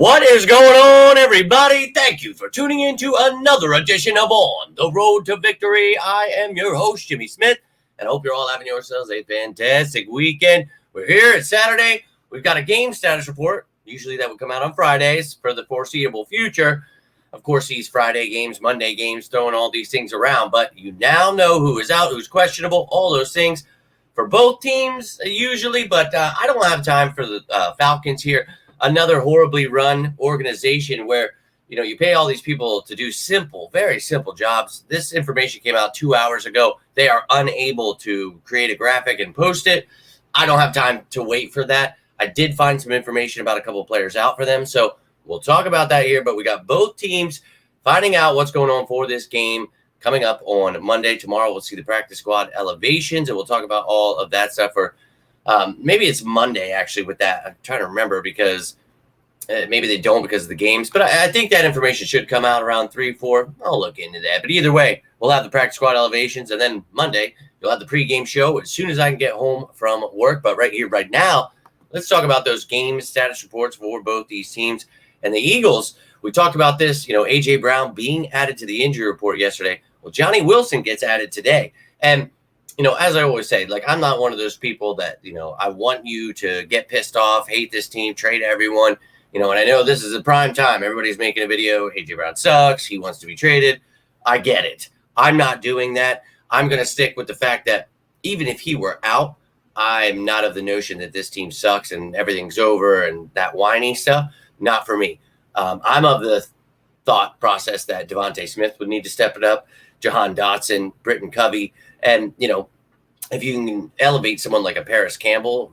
What is going on, everybody? Thank you for tuning in to another edition of On the Road to Victory. I am your host, Jimmy Smith, and I hope you're all having yourselves a fantastic weekend. We're here. It's Saturday. We've got a game status report. Usually that would come out on Fridays for the foreseeable future. Of course, these Friday games, Monday games, throwing all these things around. But you now know who is out, who's questionable, all those things for both teams usually. But I don't have time for the Falcons here. Another horribly run organization where, you pay all these people to do simple, very simple jobs. This information came out 2 hours ago. They are unable to create a graphic and post it. I don't have time to wait for that. I did find some information about a couple of players out for them. So we'll talk about that here, but we got both teams finding out what's going on for this game coming up on Monday. Tomorrow we'll see the practice squad elevations, and we'll talk about all of that stuff for maybe it's Monday, actually, with that. I'm trying to remember because maybe they don't because of the games. But I think that information should come out around 3, 4. I'll look into that. But either way, we'll have the practice squad elevations. And then Monday, you'll have the pregame show as soon as I can get home from work. But right here, right now, let's talk about those game status reports for both these teams. And the Eagles, we talked about this, A.J. Brown being added to the injury report yesterday. Well, Johnny Wilson gets added today. And as I always say, I'm not one of those people that, I want you to get pissed off, hate this team, trade everyone, and I know this is a prime time. Everybody's making a video. A.J. Brown sucks. He wants to be traded. I get it. I'm not doing that. I'm going to stick with the fact that even if he were out, I'm not of the notion that this team sucks and everything's over and that whiny stuff. Not for me. I'm of the thought process that Devontae Smith would need to step it up, Jahan Dotson, Britton Covey. And, if you can elevate someone like a Paris Campbell,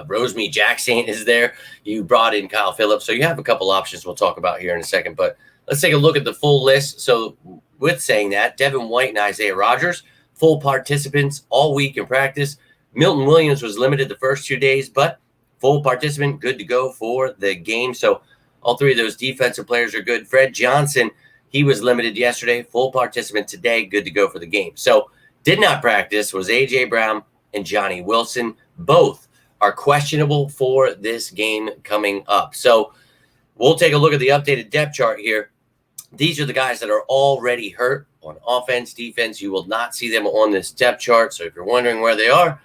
Rosemary Jackson is there. You brought in Kyle Phillips. So you have a couple options we'll talk about here in a second. But let's take a look at the full list. So with saying that, Devin White and Isaiah Rodgers, full participants all week in practice. Milton Williams was limited the first 2 days, but full participant, good to go for the game. So all three of those defensive players are good. Fred Johnson, he was limited yesterday, full participant today, good to go for the game. So did not practice was A.J. Brown and Johnny Wilson. Both are questionable for this game coming up. So we'll take a look at the updated depth chart here. These are the guys that are already hurt on offense, defense. You will not see them on this depth chart. So if you're wondering where they are,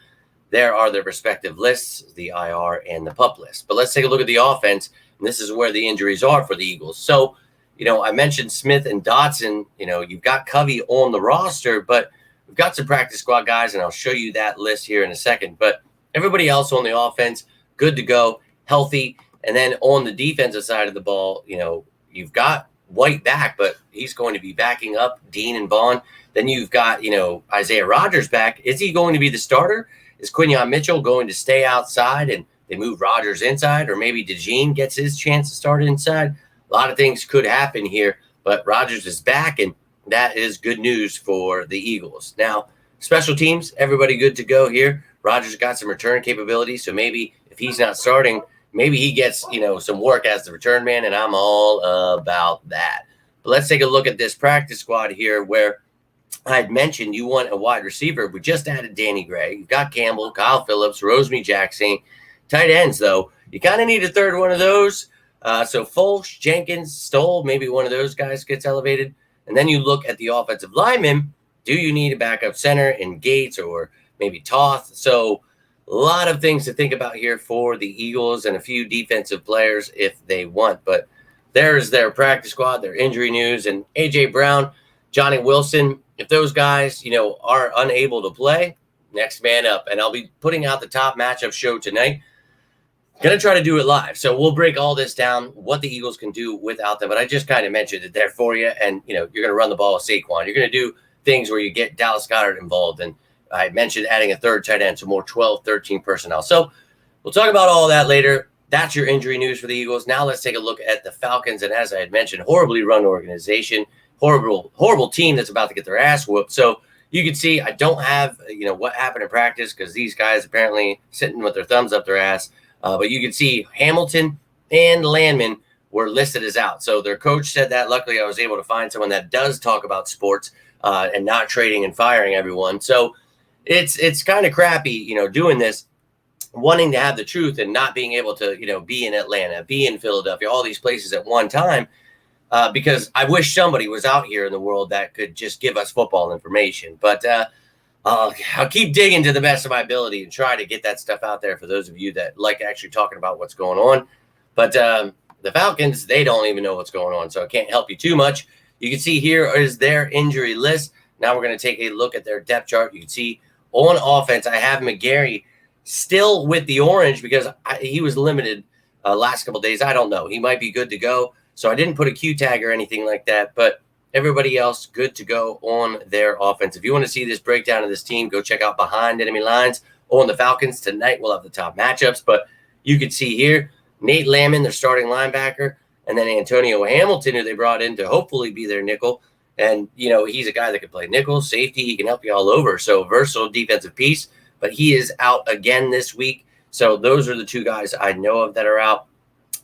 there are their respective lists, the IR and the PUP list. But let's take a look at the offense. And this is where the injuries are for the Eagles. So, I mentioned Smith and Dotson. You've got Covey on the roster, but we've got some practice squad guys, and I'll show you that list here in a second. But everybody else on the offense, good to go, healthy. And then on the defensive side of the ball, you've got White back, but he's going to be backing up Dean and Vaughn. Then you've got, Isaiah Rodgers back. Is he going to be the starter? Is Quinyon Mitchell going to stay outside and they move Rodgers inside? Or maybe DeJean gets his chance to start inside? A lot of things could happen here, but Rodgers is back, and that is good news for the Eagles. Now, special teams, everybody good to go here. Rodgers got some return capability, so maybe if he's not starting, maybe he gets, some work as the return man, and I'm all about that. But let's take a look at this practice squad here where I had mentioned you want a wide receiver. We just added Danny Gray. You've got Campbell, Kyle Phillips, Rosemary Jackson. Tight ends, though, you kind of need a third one of those. So Fulch, Jenkins, Stoll, maybe one of those guys gets elevated. And then you look at the offensive linemen. Do you need a backup center in Gates or maybe Toth? So a lot of things to think about here for the Eagles and a few defensive players if they want. But there's their practice squad, their injury news. And A.J. Brown, Johnny Wilson, if those guys, are unable to play, next man up. And I'll be putting out the top matchup show tonight. Going to try to do it live. So we'll break all this down, what the Eagles can do without them. But I just kind of mentioned it there for you. And, you're going to run the ball with Saquon. You're going to do things where you get Dallas Goedert involved. And I mentioned adding a third tight end, so more 12, 13 personnel. So we'll talk about all that later. That's your injury news for the Eagles. Now let's take a look at the Falcons. And as I had mentioned, horribly run organization, horrible team that's about to get their ass whooped. So you can see I don't have, what happened in practice because these guys apparently sitting with their thumbs up their ass. But you can see Hamilton and Landman were listed as out. So their coach said that. Luckily, I was able to find someone that does talk about sports and not trading and firing everyone. So it's kind of crappy, doing this. wanting to have the truth and not being able to, be in Atlanta, be in Philadelphia, all these places at one time. Because I wish somebody was out here in the world that could just give us football information. But I'll keep digging to the best of my ability and try to get that stuff out there for those of you that like actually talking about what's going on. But the Falcons, they don't even know what's going on, so I can't help you too much. You can see here is their injury list. Now we're going to take a look at their depth chart. You can see on offense, I have McGarry still with the orange because he was limited last couple days. I don't know. He might be good to go. So I didn't put a Q tag or anything like that, but everybody else good to go on their offense. If you want to see this breakdown of this team, go check out Behind Enemy Lines on the Falcons. Tonight we'll have the top matchups, but you can see here, Nate Lamon, their starting linebacker, and then Antonio Hamilton, who they brought in to hopefully be their nickel. And, he's a guy that can play nickel, safety. He can help you all over. So versatile defensive piece, but he is out again this week. So those are the two guys I know of that are out.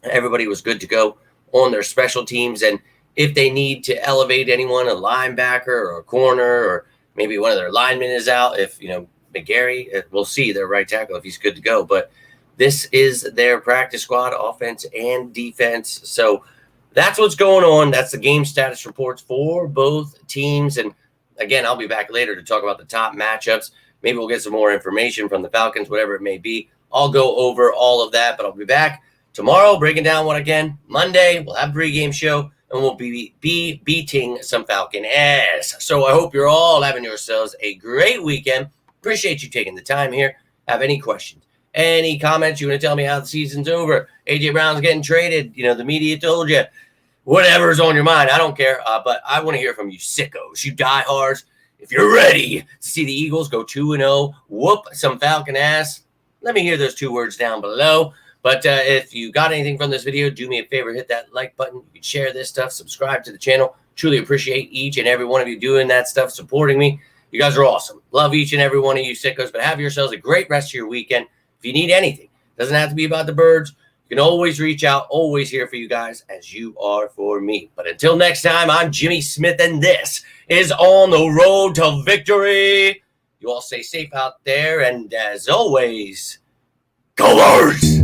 Everybody was good to go on their special teams. And if they need to elevate anyone, a linebacker or a corner, or maybe one of their linemen is out, if, McGarry, we'll see their right tackle if he's good to go. But this is their practice squad, offense and defense. So that's what's going on. That's the game status reports for both teams. And again, I'll be back later to talk about the top matchups. Maybe we'll get some more information from the Falcons, whatever it may be. I'll go over all of that, but I'll be back tomorrow breaking down what again. Monday, we'll have a pregame show, and we'll be beating some Falcon ass. So I hope you're all having yourselves a great weekend. Appreciate you taking the time here. Have any questions, any comments, you want to tell me how the season's over? A.J. Brown's getting traded. The media told you. Whatever's on your mind, I don't care. But I want to hear from you sickos, you diehards. If you're ready to see the Eagles go 2-0, whoop some Falcon ass, let me hear those 2 words down below. But if you got anything from this video, do me a favor, hit that like button. You can share this stuff, subscribe to the channel. Truly appreciate each and every one of you doing that stuff, supporting me. You guys are awesome. Love each and every one of you sickos, but have yourselves a great rest of your weekend. If you need anything, doesn't have to be about the birds. You can always reach out, always here for you guys as you are for me. But until next time, I'm Jimmy Smith, and this is On the Road to Victory. You all stay safe out there, and as always, go Birds!